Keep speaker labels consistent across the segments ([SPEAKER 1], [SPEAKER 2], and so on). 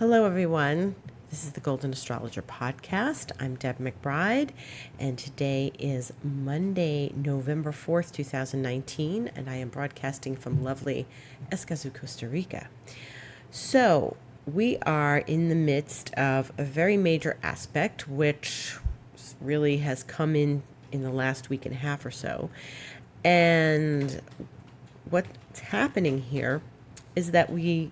[SPEAKER 1] Hello, everyone. This is the Golden Astrologer Podcast. I'm Deb McBride, and today is Monday, November 4th, 2019, and I am broadcasting from lovely Escazú, Costa Rica. So, we are in the midst of a very major aspect, which really has come in the last week and a half or so. And what's happening here is that we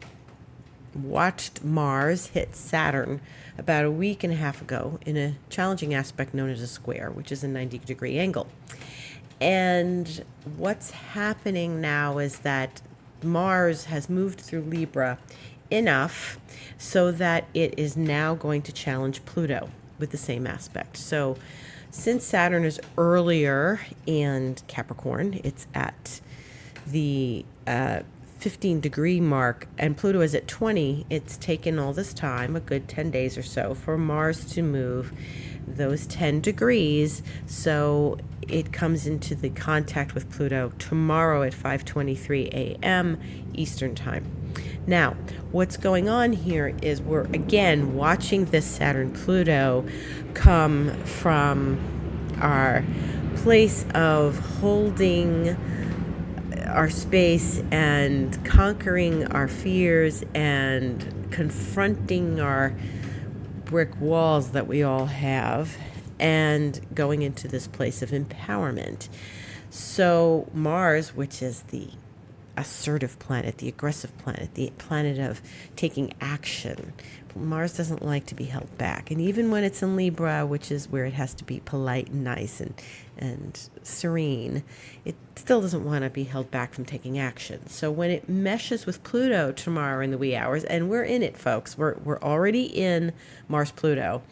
[SPEAKER 1] watched Mars hit Saturn about a week and a half ago in a challenging aspect known as a square, which is a 90-degree angle. And what's happening now is that Mars has moved through Libra enough so that it is now going to challenge Pluto with the same aspect. So since Saturn is earlier in Capricorn, it's at the 15-degree mark, and Pluto is at 20. It's taken all this time, a good 10 days or so, for Mars to move those 10 degrees. So it comes into the contact with Pluto tomorrow at 5:23 a.m. Eastern Time. Now, what's going on here is we're again watching this Saturn Pluto come from our place of holding our space and conquering our fears and confronting our brick walls that we all have and going into this place of empowerment. So Mars, which is the assertive planet, the aggressive planet, the planet of taking action. Mars doesn't like to be held back. And even when it's in Libra, which is where it has to be polite and nice and serene, it still doesn't want to be held back from taking action. So when it meshes with Pluto tomorrow in the wee hours, and we're in it, folks, we're already in Mars Pluto,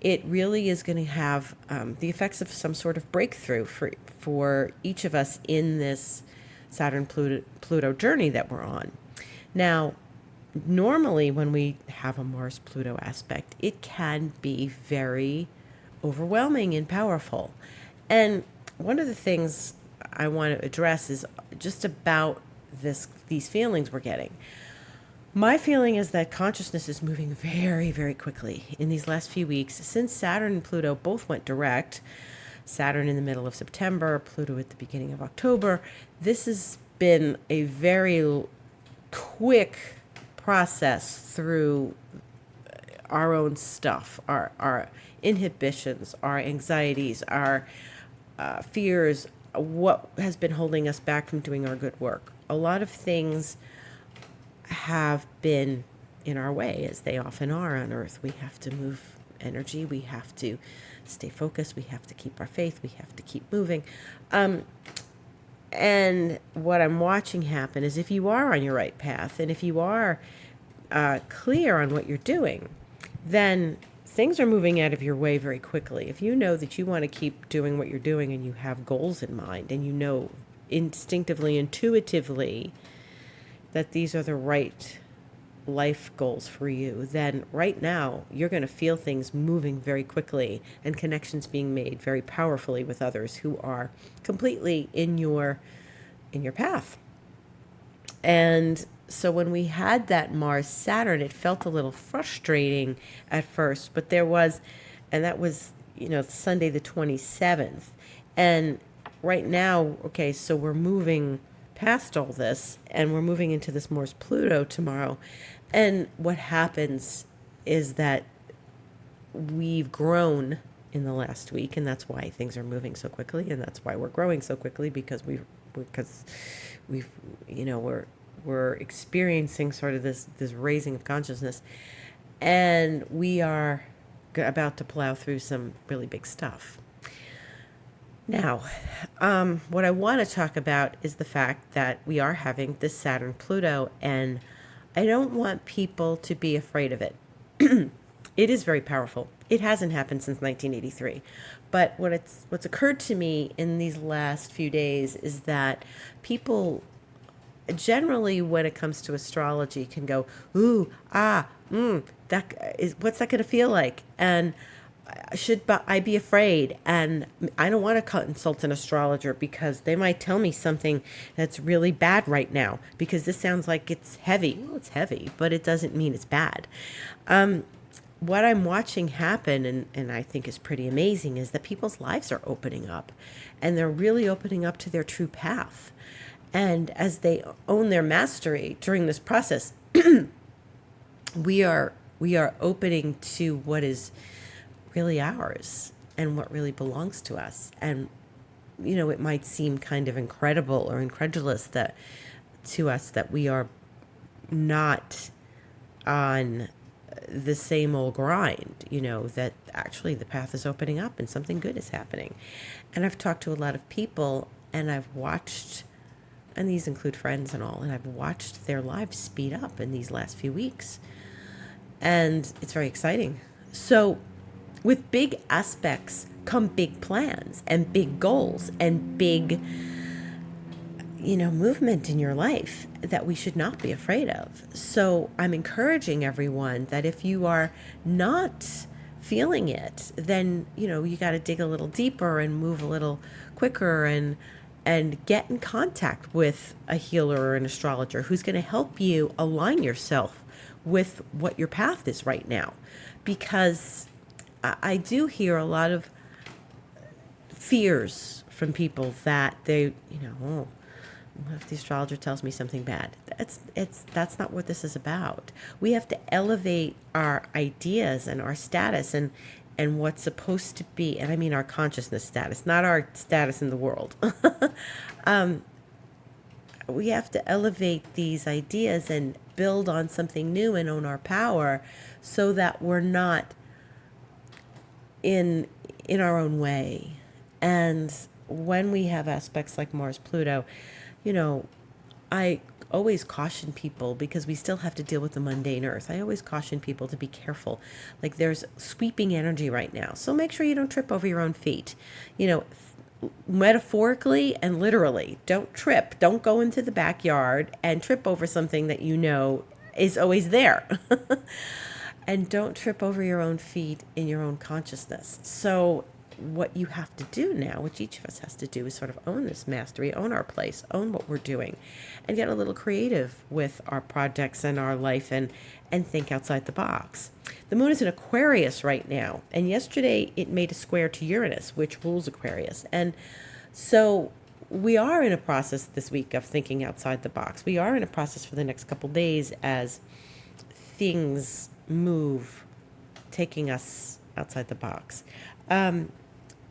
[SPEAKER 1] it really is going to have the effects of some sort of breakthrough for each of us in this Saturn Pluto journey that we're on. Now, normally when we have a Mars Pluto aspect, it can be very overwhelming and powerful. And one of the things I want to address is just about these feelings we're getting. My feeling is that consciousness is moving very, very quickly in these last few weeks. Since Saturn and Pluto both went direct, Saturn in the middle of September, Pluto at the beginning of October, this has been a very quick process through our own stuff, our inhibitions, our anxieties, our fears, what has been holding us back from doing our good work. A lot of things have been in our way, as they often are on Earth. We have to move energy. We have to stay focused. We have to keep our faith. We have to keep moving. And what I'm watching happen is if you are on your right path and if you are clear on what you're doing, then things are moving out of your way very quickly. If you know that you want to keep doing what you're doing and you have goals in mind and you know instinctively, intuitively that these are the right life goals for you, then right now you're going to feel things moving very quickly and connections being made very powerfully with others who are completely in your path. And so when we had that Mars Saturn, it felt a little frustrating at first, but that was Sunday the 27th. And right now, okay, so we're moving past all this and we're moving into this Mars Pluto tomorrow. And what happens is that we've grown in the last week, and that's why things are moving so quickly, and that's why we're growing so quickly, because we're experiencing sort of this raising of consciousness, and we are about to plow through some really big stuff. Now, what I want to talk about is the fact that we are having this Saturn Pluto, and I don't want people to be afraid of it. It is very powerful. It hasn't happened since 1983. But what's occurred to me in these last few days is that people generally, when it comes to astrology, can go, ooh, that is, what's that going to feel like? And I be afraid? And I don't want to consult an astrologer because they might tell me something that's really bad right now because this sounds like it's heavy. Well, it's heavy, but it doesn't mean it's bad. What I'm watching happen, and I think is pretty amazing, is that people's lives are opening up and they're really opening up to their true path. And as they own their mastery during this process, we are opening to what is really ours and what really belongs to us. And it might seem kind of incredible or incredulous that to us that we are not on the same old grind, that actually the path is opening up and something good is happening. And I've talked to a lot of people and I've watched, and these include friends and all, and I've watched their lives speed up in these last few weeks. And it's very exciting. So with big aspects come big plans and big goals and big, movement in your life that we should not be afraid of. So I'm encouraging everyone that if you are not feeling it, then, you got to dig a little deeper and move a little quicker and get in contact with a healer or an astrologer who's going to help you align yourself with what your path is right now. Because I do hear a lot of fears from people that they, oh, what if the astrologer tells me something bad? That's not what this is about. We have to elevate our ideas and our status and what's supposed to be, and I mean our consciousness status, not our status in the world. We have to elevate these ideas and build on something new and own our power so that we're not in our own way. And when we have aspects like Mars Pluto, I always caution people because we still have to deal with the mundane earth. I always caution people to be careful. Like there's sweeping energy right now. So make sure you don't trip over your own feet. Metaphorically and literally, don't trip. Don't go into the backyard and trip over something that is always there. And don't trip over your own feet in your own consciousness. So what you have to do now, which each of us has to do, is sort of own this mastery, own our place, own what we're doing, and get a little creative with our projects and our life and think outside the box. The moon is in Aquarius right now, and yesterday it made a square to Uranus, which rules Aquarius. And so we are in a process this week of thinking outside the box. We are in a process for the next couple days as things move, taking us outside the box.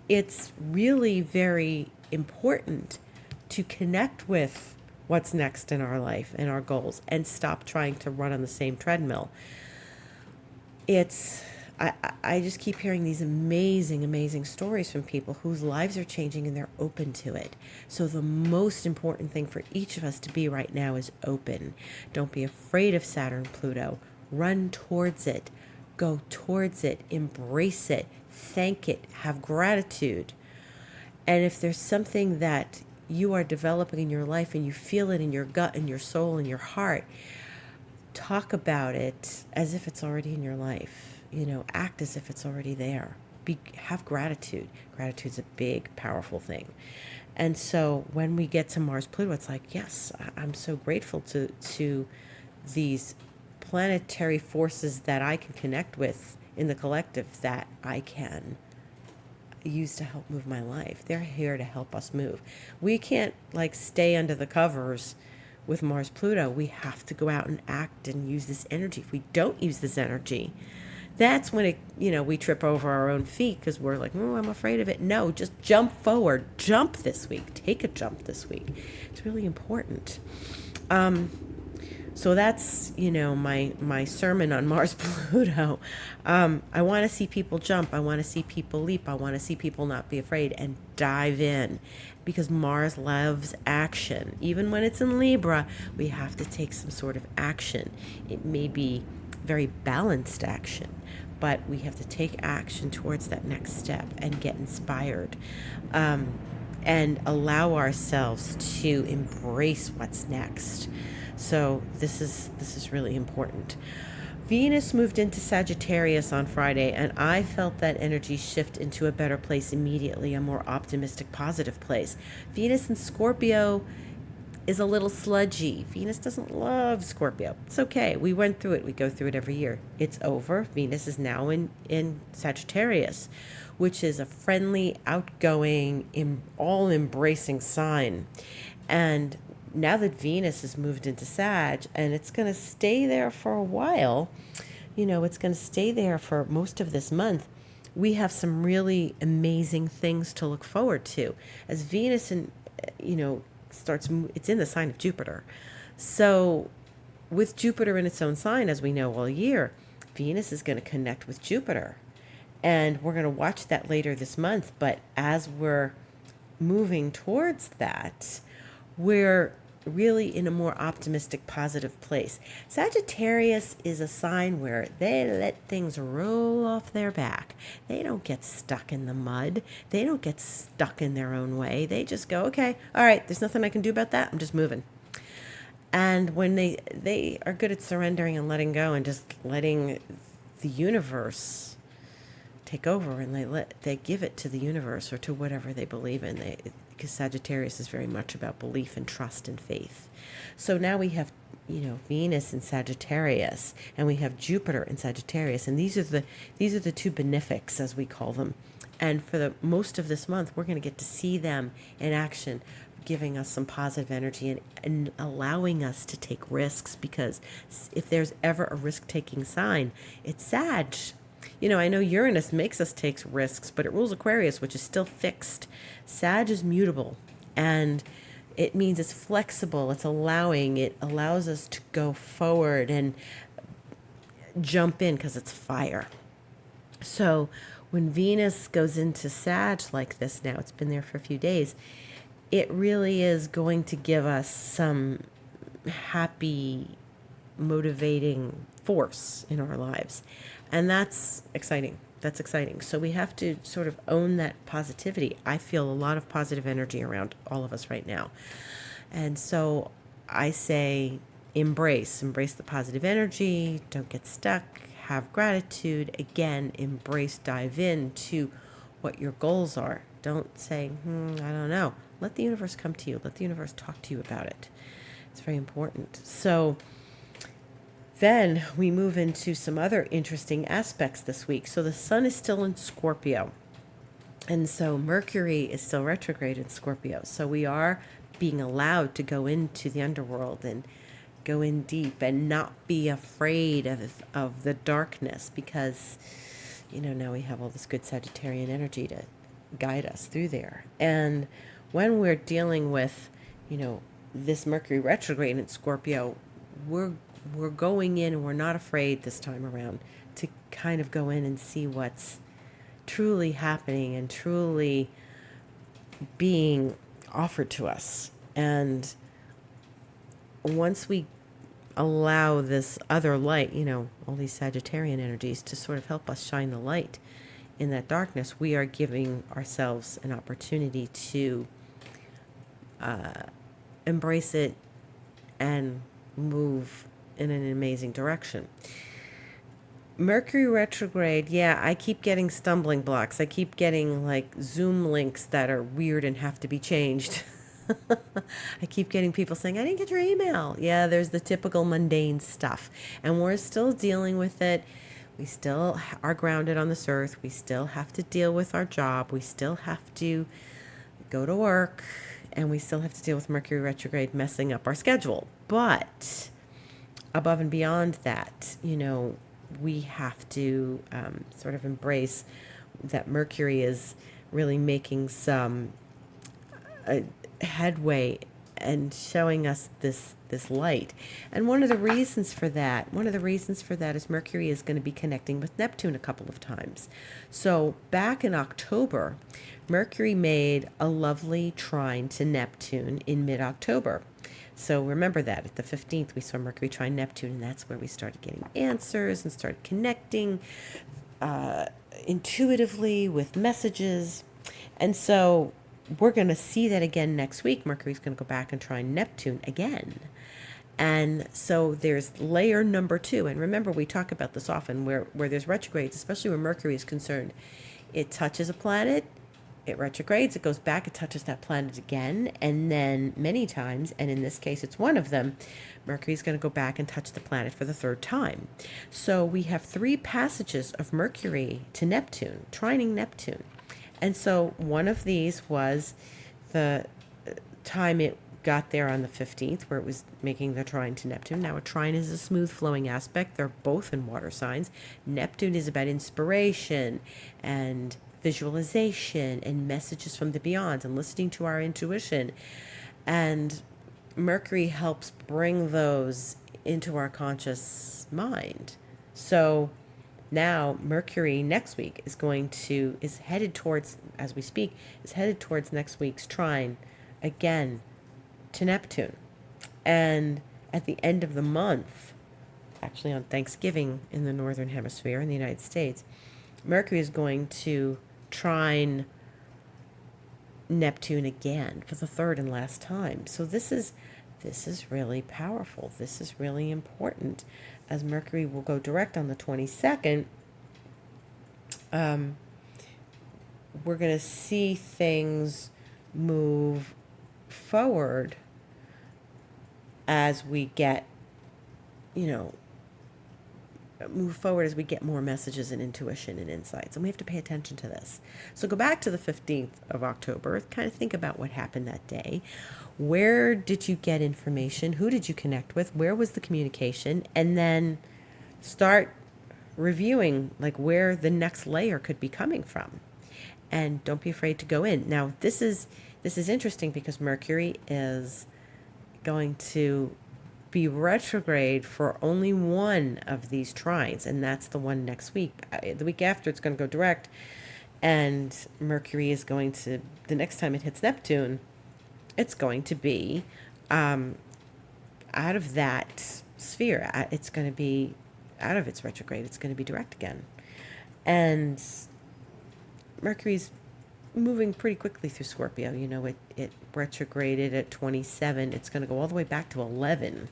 [SPEAKER 1] It's really very important to connect with what's next in our life and our goals and stop trying to run on the same treadmill. I just keep hearing these amazing, amazing stories from people whose lives are changing and they're open to it. So the most important thing for each of us to be right now is open. Don't be afraid of Saturn Pluto. Run towards it. Go towards it. Embrace it. Thank it. Have gratitude. And if there's something that you are developing in your life and you feel it in your gut and your soul and your heart, talk about it as if it's already in your life. Act as if it's already there. Have gratitude. Gratitude's a big, powerful thing. And so when we get to Mars Pluto, it's like, yes, I'm so grateful to these planetary forces that I can connect with in the collective that I can use to help move my life. They're here to help us move. We can't stay under the covers with Mars Pluto. We have to go out and act and use this energy. If we don't use this energy, that's when we trip over our own feet because we're like, oh, I'm afraid of it. No, just jump forward. Jump this week. Take a jump this week. It's really important. So that's, my sermon on Mars Pluto. I want to see people jump. I want to see people leap. I want to see people not be afraid and dive in because Mars loves action. Even when it's in Libra, we have to take some sort of action. It may be very balanced action, but we have to take action towards that next step and get inspired. And allow ourselves to embrace what's next. So this is really important. Venus moved into Sagittarius on Friday, and I felt that energy shift into a better place immediately, a more optimistic, positive place. Venus in Scorpio is a little sludgy. Venus doesn't love Scorpio. It's okay. We went through it. We go through it every year. It's over. Venus is now in Sagittarius, which is a friendly, outgoing, all-embracing sign. And now that Venus has moved into Sag, and it's going to stay there for a while, it's going to stay there for most of this month, we have some really amazing things to look forward to. As Venus and, it's in the sign of Jupiter. So with Jupiter in its own sign, as we know all year, Venus is going to connect with Jupiter. And we're going to watch that later this month. But as we're moving towards that, we're really in a more optimistic, positive place. Sagittarius is a sign where they let things roll off their back. They don't get stuck in the mud. They don't get stuck in their own way. They just go, okay, all right, there's nothing I can do about that. I'm just moving. And when they are good at surrendering and letting go and just letting the universe take over, and they give it to the universe or to whatever they believe in. Because Sagittarius is very much about belief and trust and faith. So now we have, Venus in Sagittarius, and we have Jupiter in Sagittarius, and these are the two benefics, as we call them. And for the most of this month, we're going to get to see them in action, giving us some positive energy and allowing us to take risks, because if there's ever a risk-taking sign, it's Sag. I know Uranus makes us take risks, but it rules Aquarius, which is still fixed. Sag is mutable, and it means it's flexible. It allows us to go forward and jump in because it's fire. So when Venus goes into Sag like this now, it's been there for a few days, it really is going to give us some happy, motivating force in our lives. And that's exciting. So we have to sort of own that positivity. I feel a lot of positive energy around all of us right now. And so I say embrace the positive energy. Don't get stuck. Have gratitude. Again, embrace, dive into what your goals are. Don't say, I don't know. Let the universe come to you. Let the universe talk to you about it. It's very important. So then we move into some other interesting aspects this week. So the sun is still in Scorpio. And so Mercury is still retrograde in Scorpio. So we are being allowed to go into the underworld and go in deep and not be afraid of the darkness, because, now we have all this good Sagittarian energy to guide us through there. And when we're dealing with, this Mercury retrograde in Scorpio, we're going in, and we're not afraid this time around to kind of go in and see what's truly happening and truly being offered to us. And once we allow this other light, all these Sagittarian energies to sort of help us shine the light in that darkness, we are giving ourselves an opportunity to embrace it and move in an amazing direction. Mercury retrograde, I keep getting stumbling blocks. I keep getting Zoom links that are weird and have to be changed. I keep getting people saying, I didn't get your email. Yeah, there's the typical mundane stuff. And we're still dealing with it. We still are grounded on this earth. We still have to deal with our job. We still have to go to work. And we still have to deal with Mercury retrograde messing up our schedule. But above and beyond that, we have to sort of embrace that Mercury is really making some headway and showing us this light. And one of the reasons for that is Mercury is going to be connecting with Neptune a couple of times. So back in October, Mercury made a lovely trine to Neptune in mid-October. So remember that at the 15th, we saw Mercury trine Neptune, and that's where we started getting answers and started connecting intuitively with messages. And so we're going to see that again next week. Mercury's going to go back and trine Neptune again. And so there's layer number 2. And remember, we talk about this often where there's retrogrades, especially where Mercury is concerned. It touches a planet, it retrogrades, it goes back, it touches that planet again. And then many times, and in this case, it's one of them, Mercury is going to go back and touch the planet for the 3rd time. So we have 3 passages of Mercury to Neptune, trining Neptune. And so one of these was the time it got there on the 15th, where it was making the trine to Neptune. Now, a trine is a smooth flowing aspect. They're both in water signs. Neptune is about inspiration and visualization and messages from the beyond and listening to our intuition. And Mercury helps bring those into our conscious mind. So now Mercury next week is headed towards, as we speak, is headed towards next week's trine again to Neptune. And at the end of the month, actually on Thanksgiving in the Northern Hemisphere in the United States, Mercury is going to trine Neptune again for the 3rd and last time. So this is really powerful. This is really important, as Mercury will go direct on the 22nd. We're going to see things move forward as we get, move forward as we get more messages and intuition and insights. And we have to pay attention to this. So go back to the 15th of October, kind of think about what happened that day. Where did you get information? Who did you connect with? Where was the communication? And then start reviewing like where the next layer could be coming from. And don't be afraid to go in. Now, this is interesting because Mercury is going to be retrograde for only one of these trines, and that's the one next week. The week after, it's going to go direct, and Mercury is going to, the next time it hits Neptune, it's going to be out of that sphere. It's going to be out of its retrograde. It's going to be direct again. And Mercury's moving pretty quickly through Scorpio. It retrograded at 27. It's going to go all the way back to 11,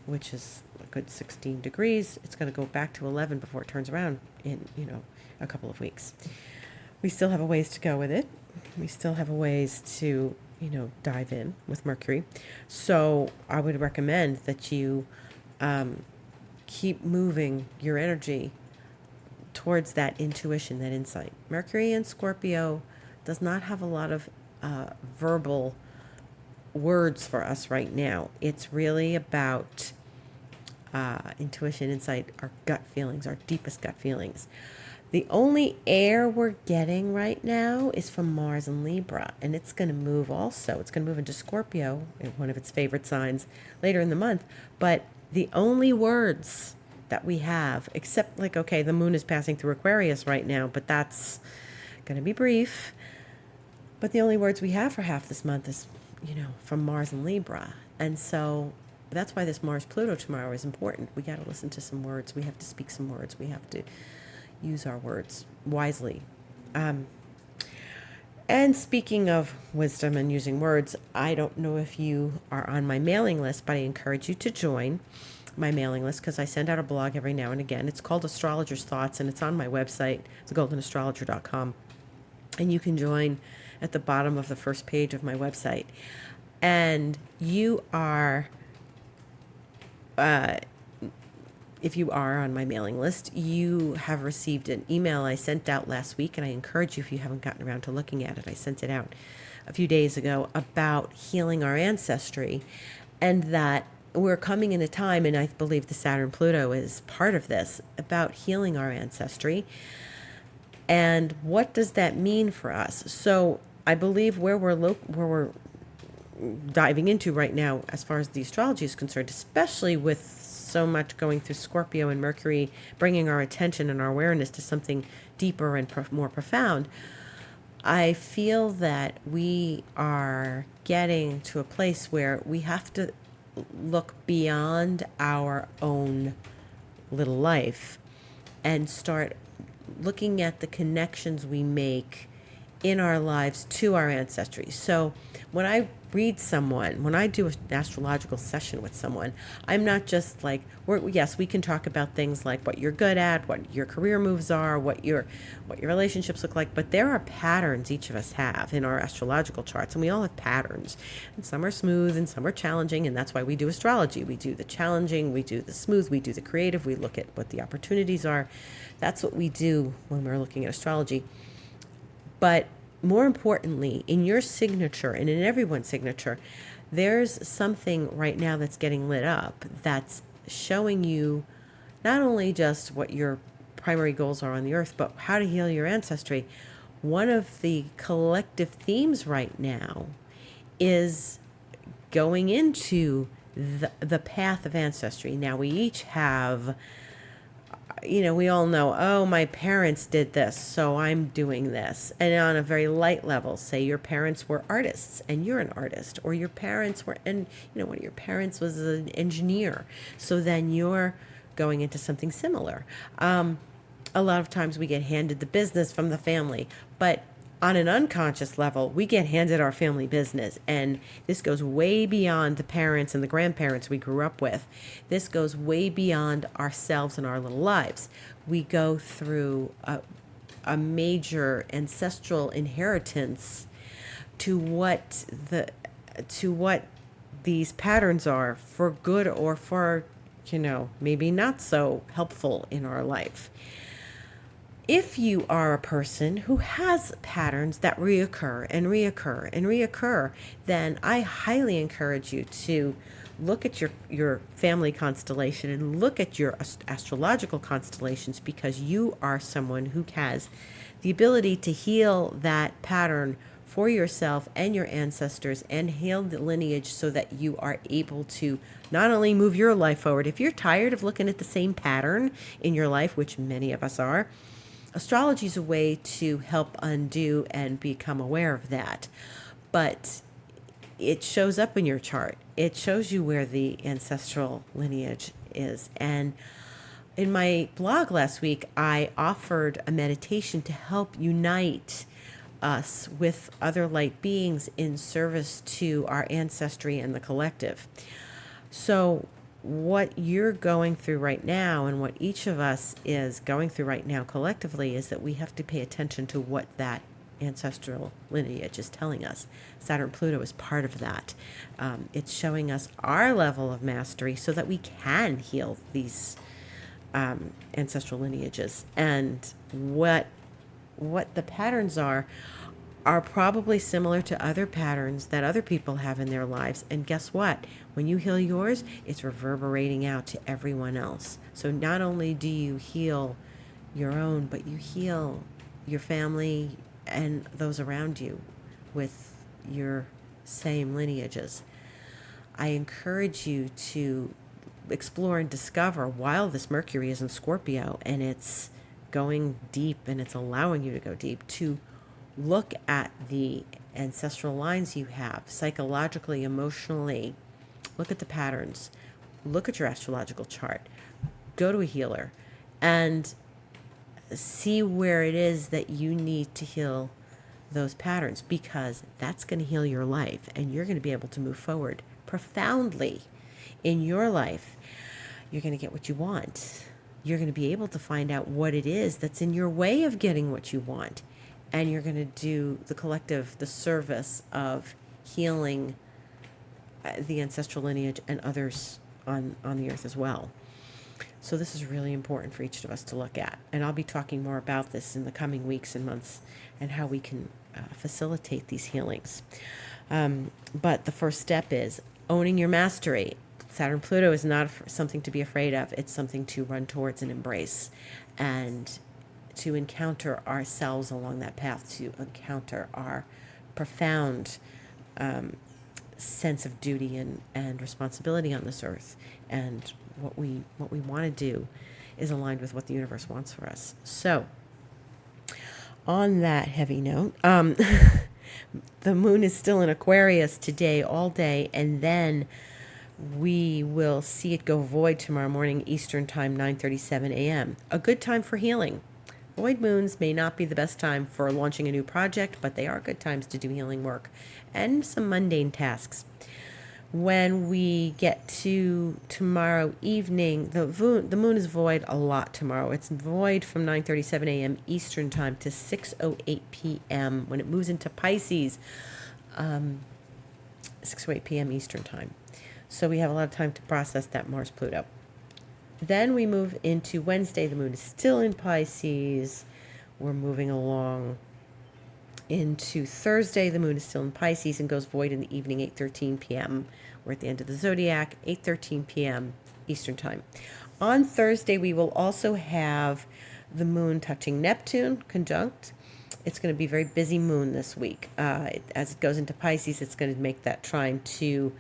[SPEAKER 1] which is a good 16 degrees. It's going to go back to 11 before it turns around in, a couple of weeks. We still have a ways to go with it. We still have a ways to, dive in with Mercury. So I would recommend that you keep moving your energy towards that intuition, that insight. Mercury in Scorpio does not have a lot of verbal words for us right now. It's really about intuition, insight, our gut feelings, our deepest gut feelings. The only air we're getting right now is from Mars and Libra, and it's going to move also. It's going to move into Scorpio, one of its favorite signs, later in the month. But the only words that we have, except the moon is passing through Aquarius right now, but that's going to be brief. But the only words we have for half this month is, from Mars and Libra. And so that's why this Mars Pluto tomorrow is important. We got to listen to some words. We have to speak some words. We have to use our words wisely. And speaking of wisdom and using words, I don't know if you are on my mailing list, but I encourage you to join my mailing list because I send out a blog every now and again. It's called Astrologer's Thoughts, and it's on my website, thegoldenastrologer.com. And you can join at the bottom of the first page of my website. And you are, if you are on my mailing list, you have received an email I sent out last week, and I encourage you, if you haven't gotten around to looking at it, I sent it out a few days ago, about healing our ancestry, and that we're coming in a time, and I believe the Saturn Pluto is part of this, about healing our ancestry. And what does that mean for us? So I believe where we're diving into right now, as far as the astrology is concerned, especially with so much going through Scorpio and Mercury, bringing our attention and our awareness to something deeper and more profound, I feel that we are getting to a place where we have to look beyond our own little life and start looking at the connections we make in our lives to our ancestry. So when I read someone, when I do an astrological session with someone, I'm not just like, yes, we can talk about things like what you're good at, what your career moves are, what your relationships look like, but there are patterns each of us have in our astrological charts, and we all have patterns. And some are smooth and some are challenging, and that's why we do astrology. We do the challenging, we do the smooth, we do the creative, we look at what the opportunities are. That's what we do when we're looking at astrology. But more importantly, in your signature and in everyone's signature, there's something right now that's getting lit up that's showing you not only just what your primary goals are on the earth, but how to heal your ancestry. One of the collective themes right now is going into the path of ancestry. Now, we each have, we all know, oh, my parents did this, so I'm doing this. And on a very light level, say your parents were artists and you're an artist, or your parents were, and one of your parents was an engineer. So then you're going into something similar. A lot of times we get handed the business from the family, but on an unconscious level, we get handed our family business. And this goes way beyond the parents and the grandparents we grew up with. This goes way beyond ourselves and our little lives. We go through a major ancestral inheritance to what these patterns are, for good or for, maybe not so helpful in our life. If you are a person who has patterns that reoccur and reoccur and reoccur, then I highly encourage you to look at your family constellation and look at your astrological constellations, because you are someone who has the ability to heal that pattern for yourself and your ancestors and heal the lineage so that you are able to not only move your life forward. If you're tired of looking at the same pattern in your life, which many of us are, astrology is a way to help undo and become aware of that. But it shows up in your chart. It shows you where the ancestral lineage is. And in my blog last week, I offered a meditation to help unite us with other light beings in service to our ancestry and the collective. So what you're going through right now, and what each of us is going through right now collectively, is that we have to pay attention to what that ancestral lineage is telling us. Saturn Pluto is part of that. It's showing us our level of mastery so that we can heal these ancestral lineages. And what the patterns are probably similar to other patterns that other people have in their lives. And guess what? When you heal yours, it's reverberating out to everyone else. So not only do you heal your own, but you heal your family and those around you with your same lineages. I encourage you to explore and discover, while this Mercury is in Scorpio and it's going deep and it's allowing you to go deep, to look at the ancestral lines you have psychologically, emotionally. Look at the patterns. Look at your astrological chart. Go to a healer and see where it is that you need to heal those patterns, because that's going to heal your life and you're going to be able to move forward profoundly in your life. You're going to get what you want. You're going to be able to find out what it is that's in your way of getting what you want. And you're going to do the collective, the service of healing the ancestral lineage and others on the earth as well. So this is really important for each of us to look at. And I'll be talking more about this in the coming weeks and months, and how we can facilitate these healings. But the first step is owning your mastery. Saturn Pluto is not something to be afraid of. It's something to run towards and embrace, and to encounter ourselves along that path, to encounter our profound sense of duty and responsibility on this earth. And what we want to do is aligned with what the universe wants for us. So on that heavy note, the moon is still in Aquarius today, all day, and then we will see it go void tomorrow morning, Eastern time, 9:37 a.m. A good time for healing. Void moons may not be the best time for launching a new project, but they are good times to do healing work and some mundane tasks. When we get to tomorrow evening, the moon is void a lot tomorrow. It's void from 9:37 a.m. Eastern time to 6:08 p.m. when it moves into Pisces, 6:08 p.m. Eastern time. So we have a lot of time to process that Mars Pluto. Then we move into Wednesday. The moon is still in Pisces. We're moving along into Thursday. The moon is still in Pisces and goes void in the evening, 8:13 p.m. We're at the end of the zodiac, 8:13 p.m. Eastern time. On Thursday, we will also have the moon touching Neptune, conjunct. It's going to be a very busy moon this week. As it goes into Pisces, it's going to make that trine to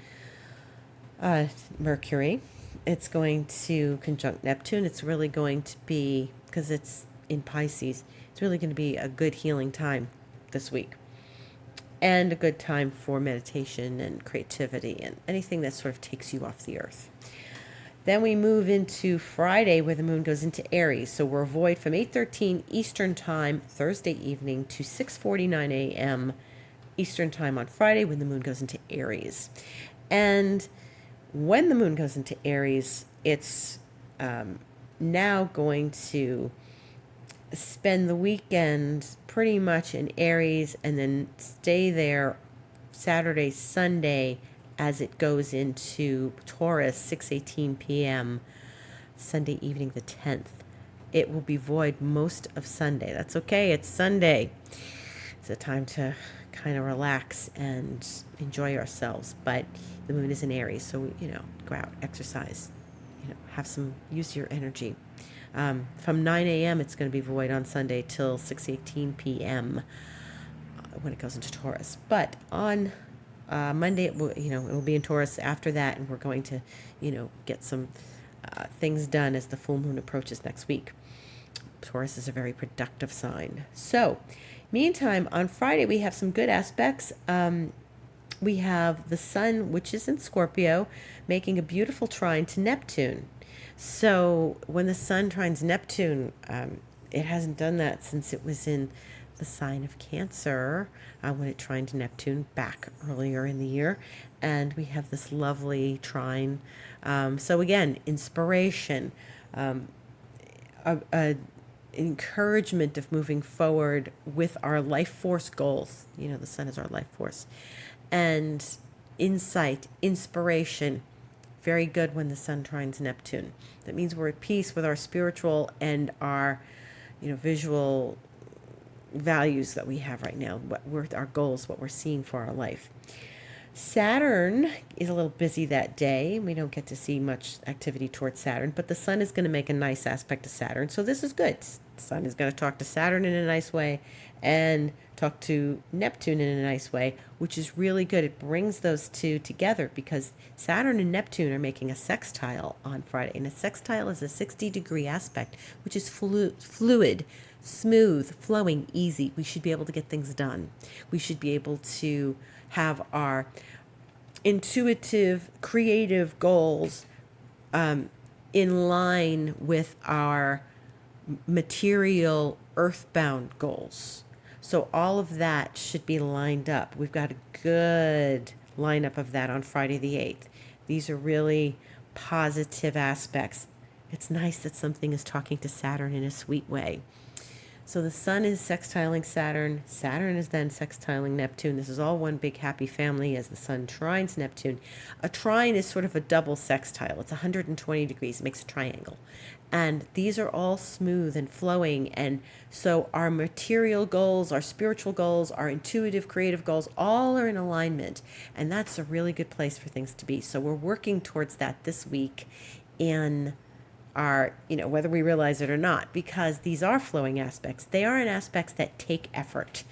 [SPEAKER 1] Mercury. It's going to conjunct Neptune. It's really going to be, because it's in Pisces, it's really going to be a good healing time this week. And a good time for meditation and creativity and anything that sort of takes you off the earth. Then we move into Friday where the moon goes into Aries. So we're void from 8:13 Eastern time Thursday evening to 6:49 a.m. Eastern time on Friday when the moon goes into Aries. And when the moon goes into Aries, it's now going to spend the weekend pretty much in Aries and then stay there Saturday, Sunday as it goes into Taurus, 6:18 p.m. Sunday evening the 10th. It will be void most of Sunday. That's okay. It's Sunday. It's a time to kind of relax and enjoy ourselves. But the moon is in Aries, so, go out, exercise, use your energy. From 9 a.m., it's going to be void on Sunday till 6:18 p.m. When it goes into Taurus. But on Monday, it will be in Taurus after that, and we're going to, get some things done as the full moon approaches next week. Taurus is a very productive sign. So, meantime, on Friday, we have some good aspects. We have the sun, which is in Scorpio, making a beautiful trine to Neptune. So when the sun trines Neptune, it hasn't done that since it was in the sign of Cancer, when it trined Neptune back earlier in the year. And we have this lovely trine. So again, inspiration, a encouragement of moving forward with our life force goals. The sun is our life force. And insight, inspiration, very good when the sun trines Neptune. That means we're at peace with our spiritual and our, visual values that we have right now, our goals, what we're seeing for our life. Saturn is a little busy that day. We don't get to see much activity towards Saturn, but the sun is going to make a nice aspect to Saturn. So this is good. The sun is going to talk to Saturn in a nice way and talk to Neptune in a nice way, which is really good. It brings those two together because Saturn and Neptune are making a sextile on Friday. And a sextile is a 60-degree aspect, which is fluid, smooth, flowing, easy. We should be able to get things done. We should be able to have our intuitive, creative goals in line with our material, earthbound goals. So all of that should be lined up. We've got a good lineup of that on Friday the 8th. These are really positive aspects. It's nice that something is talking to Saturn in a sweet way. So the sun is sextiling Saturn. Saturn is then sextiling Neptune. This is all one big happy family as the sun trines Neptune. A trine is sort of a double sextile. It's 120 degrees. It makes a triangle. And these are all smooth and flowing. And so our material goals, our spiritual goals, our intuitive, creative goals, all are in alignment. And that's a really good place for things to be. So we're working towards that this week in our, whether we realize it or not, because these are flowing aspects. They are in aspects that take effort.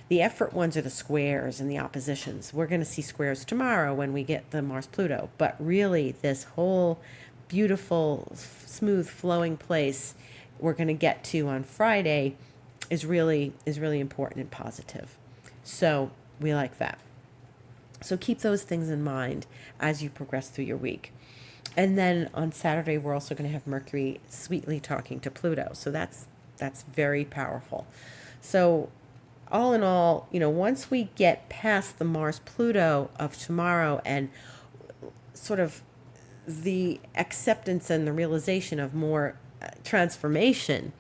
[SPEAKER 1] The effort ones are the squares and the oppositions. We're going to see squares tomorrow when we get the Mars Pluto. But really, this whole beautiful, smooth, flowing place we're going to get to on Friday is really important and positive. So we like that. So keep those things in mind as you progress through your week. And then on Saturday, we're also going to have Mercury sweetly talking to Pluto. So that's That's very powerful. So all in all, once we get past the Mars Pluto of tomorrow and sort of the acceptance and the realization of more transformation,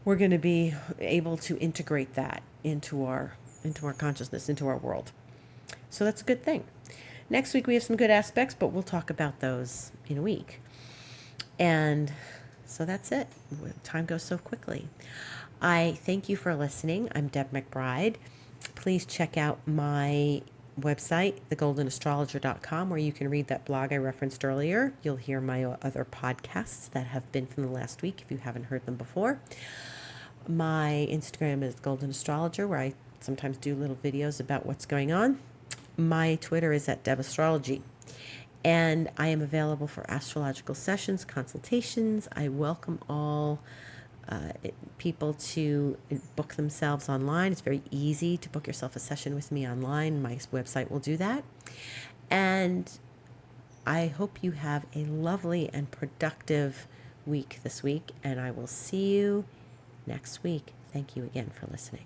[SPEAKER 1] we're going to be able to integrate that into our consciousness, into our world. So that's a good thing. Next week we have some good aspects, but we'll talk about those in a week. And so that's it. Time goes so quickly. I thank you for listening. I'm Deb McBride. Please check out my website, thegoldenastrologer.com, where you can read that blog I referenced earlier. You'll hear my other podcasts that have been from the last week if you haven't heard them before. My Instagram is Golden Astrologer, where I sometimes do little videos about what's going on. My Twitter is @DebAstrology. And I am available for astrological sessions, consultations. I welcome all people to book themselves online. It's very easy to book yourself a session with me online. My website will do that. And I hope you have a lovely and productive week this week, and I will see you next week. Thank you again for listening.